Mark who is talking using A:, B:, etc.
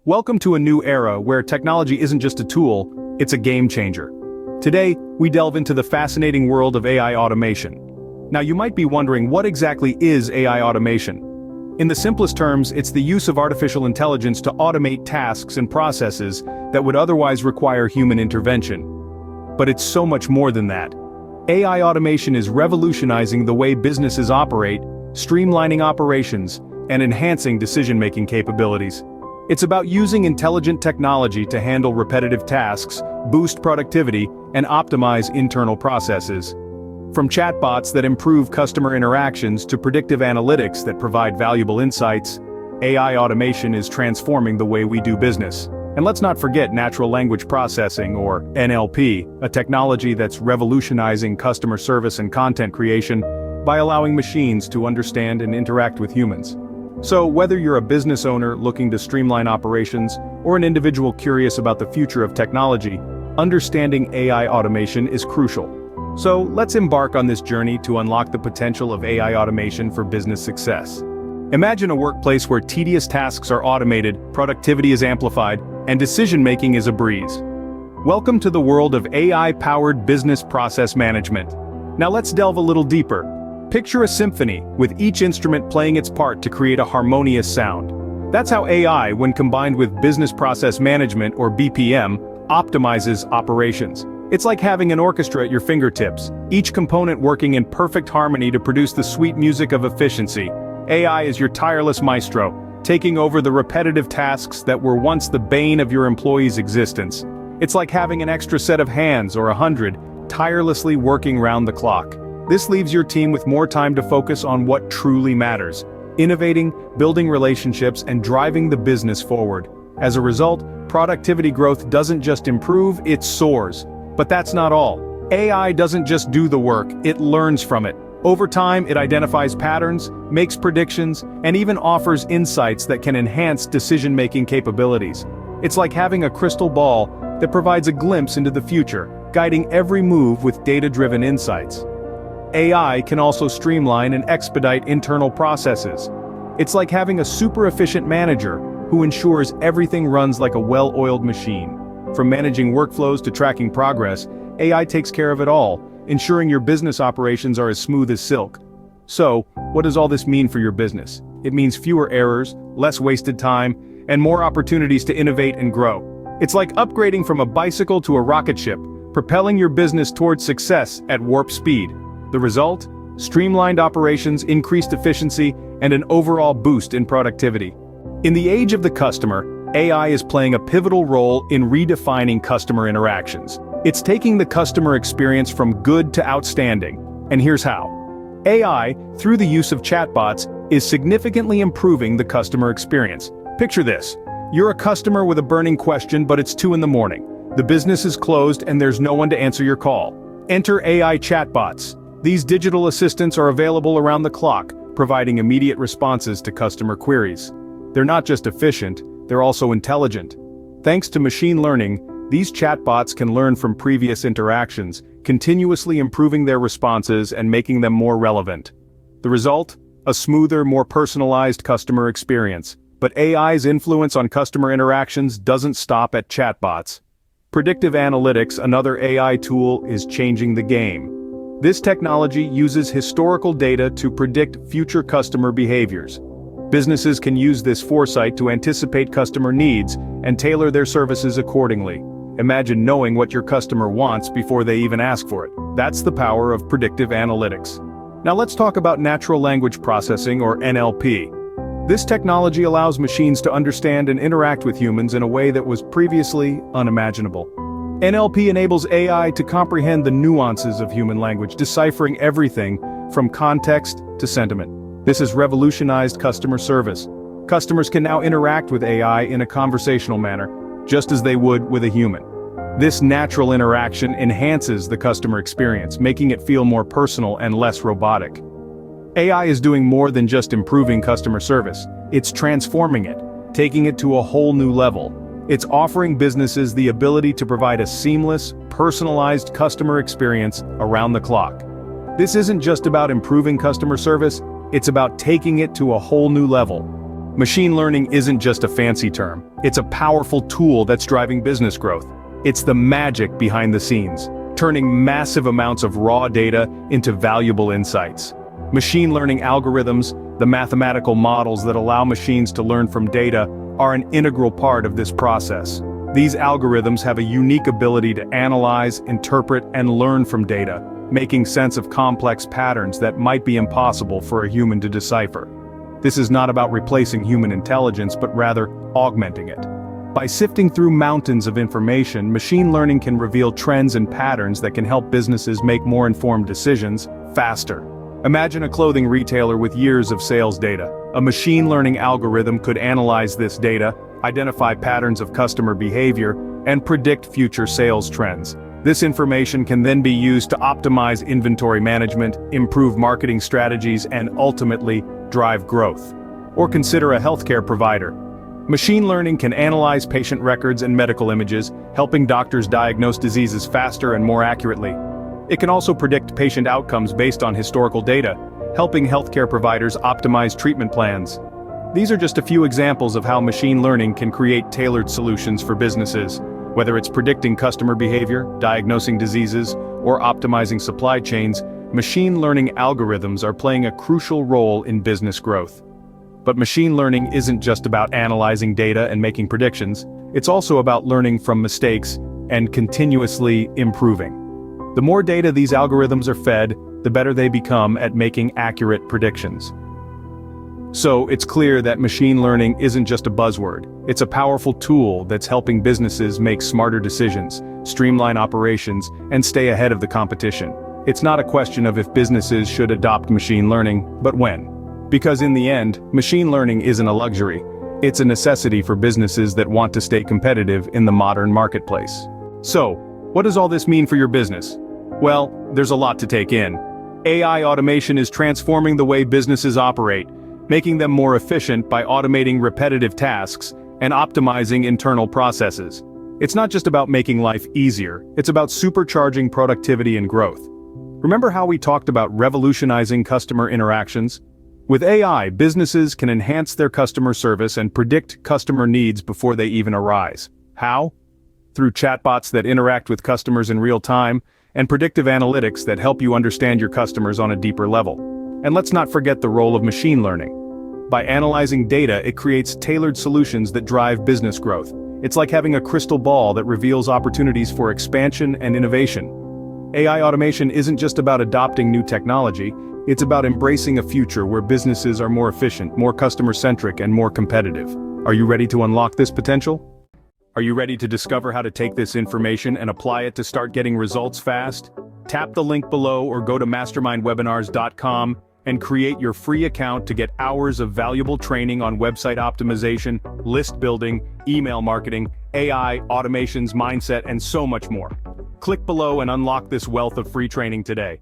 A: Welcome to a new era where technology isn't just a tool, it's a game changer. Today, we delve into the fascinating world of AI automation. Now you might be wondering, what exactly is AI automation? In the simplest terms, it's the use of artificial intelligence to automate tasks and processes that would otherwise require human intervention. But it's so much more than that. AI automation is revolutionizing the way businesses operate, streamlining operations, and enhancing decision-making capabilities. It's about using intelligent technology to handle repetitive tasks, boost productivity, and optimize internal processes. From chatbots that improve customer interactions to predictive analytics that provide valuable insights, AI automation is transforming the way we do business. And let's not forget natural language processing, or NLP, a technology that's revolutionizing customer service and content creation by allowing machines to understand and interact with humans. So whether you're a business owner looking to streamline operations or an individual curious about the future of technology, understanding AI automation is crucial. So let's embark on this journey to unlock the potential of AI automation for business success. Imagine a workplace where tedious tasks are automated, productivity is amplified, and decision-making is a breeze. Welcome to the world of AI-powered business process management. Now let's delve a little deeper. Picture a symphony, with each instrument playing its part to create a harmonious sound. That's how AI, when combined with business process management, or BPM, optimizes operations. It's like having an orchestra at your fingertips, each component working in perfect harmony to produce the sweet music of efficiency. AI is your tireless maestro, taking over the repetitive tasks that were once the bane of your employees' existence. It's like having an extra set of hands, or 100, tirelessly working round the clock. This leaves your team with more time to focus on what truly matters: innovating, building relationships, and driving the business forward. As a result, productivity growth doesn't just improve, it soars. But that's not all. AI doesn't just do the work, it learns from it. Over time, it identifies patterns, makes predictions, and even offers insights that can enhance decision-making capabilities. It's like having a crystal ball that provides a glimpse into the future, guiding every move with data-driven insights. AI can also streamline and expedite internal processes. It's like having a super-efficient manager who ensures everything runs like a well-oiled machine. From managing workflows to tracking progress, AI takes care of it all, ensuring your business operations are as smooth as silk. So, what does all this mean for your business? It means fewer errors, less wasted time, and more opportunities to innovate and grow. It's like upgrading from a bicycle to a rocket ship, propelling your business towards success at warp speed. The result? Streamlined operations, increased efficiency, and an overall boost in productivity. In the age of the customer, AI is playing a pivotal role in redefining customer interactions. It's taking the customer experience from good to outstanding. And here's how. AI, through the use of chatbots, is significantly improving the customer experience. Picture this. You're a customer with a burning question, but it's 2 a.m. The business is closed and there's no one to answer your call. Enter AI chatbots. These digital assistants are available around the clock, providing immediate responses to customer queries. They're not just efficient, they're also intelligent. Thanks to machine learning, these chatbots can learn from previous interactions, continuously improving their responses and making them more relevant. The result? A smoother, more personalized customer experience. But AI's influence on customer interactions doesn't stop at chatbots. Predictive analytics, another AI tool, is changing the game. This technology uses historical data to predict future customer behaviors. Businesses can use this foresight to anticipate customer needs and tailor their services accordingly. Imagine knowing what your customer wants before they even ask for it. That's the power of predictive analytics. Now let's talk about natural language processing, or NLP. This technology allows machines to understand and interact with humans in a way that was previously unimaginable. NLP enables AI to comprehend the nuances of human language, deciphering everything from context to sentiment. This has revolutionized customer service. Customers can now interact with AI in a conversational manner, just as they would with a human. This natural interaction enhances the customer experience, making it feel more personal and less robotic. AI is doing more than just improving customer service. It's transforming it, taking it to a whole new level. It's offering businesses the ability to provide a seamless, personalized customer experience around the clock. This isn't just about improving customer service, it's about taking it to a whole new level. Machine learning isn't just a fancy term, it's a powerful tool that's driving business growth. It's the magic behind the scenes, turning massive amounts of raw data into valuable insights. Machine learning algorithms, the mathematical models that allow machines to learn from data, are an integral part of this process. These algorithms have a unique ability to analyze, interpret, and learn from data, making sense of complex patterns that might be impossible for a human to decipher. This is not about replacing human intelligence, but rather augmenting it. By sifting through mountains of information, machine learning can reveal trends and patterns that can help businesses make more informed decisions faster. Imagine a clothing retailer with years of sales data. A machine learning algorithm could analyze this data, identify patterns of customer behavior, and predict future sales trends. This information can then be used to optimize inventory management, improve marketing strategies, and ultimately drive growth. Or consider a healthcare provider. Machine learning can analyze patient records and medical images, helping doctors diagnose diseases faster and more accurately. It can also predict patient outcomes based on historical data, helping healthcare providers optimize treatment plans. These are just a few examples of how machine learning can create tailored solutions for businesses. Whether it's predicting customer behavior, diagnosing diseases, or optimizing supply chains, machine learning algorithms are playing a crucial role in business growth. But machine learning isn't just about analyzing data and making predictions, it's also about learning from mistakes and continuously improving. The more data these algorithms are fed, the better they become at making accurate predictions. So it's clear that machine learning isn't just a buzzword, it's a powerful tool that's helping businesses make smarter decisions, streamline operations, and stay ahead of the competition. It's not a question of if businesses should adopt machine learning, but when. Because in the end, machine learning isn't a luxury, it's a necessity for businesses that want to stay competitive in the modern marketplace. So, what does all this mean for your business? Well, there's a lot to take in. AI automation is transforming the way businesses operate, making them more efficient by automating repetitive tasks and optimizing internal processes. It's not just about making life easier, it's about supercharging productivity and growth. Remember how we talked about revolutionizing customer interactions? With AI, businesses can enhance their customer service and predict customer needs before they even arise. How? Through chatbots that interact with customers in real time, and predictive analytics that help you understand your customers on a deeper level. And let's not forget the role of machine learning. By analyzing data, it creates tailored solutions that drive business growth. It's like having a crystal ball that reveals opportunities for expansion and innovation. AI automation isn't just about adopting new technology, it's about embracing a future where businesses are more efficient, more customer-centric, and more competitive. Are you ready to unlock this potential? Are you ready to discover how to take this information and apply it to start getting results fast? Tap the link below or go to mastermindwebinars.com and create your free account to get hours of valuable training on website optimization, list building, email marketing, AI, automations, mindset, and so much more. Click below and unlock this wealth of free training today.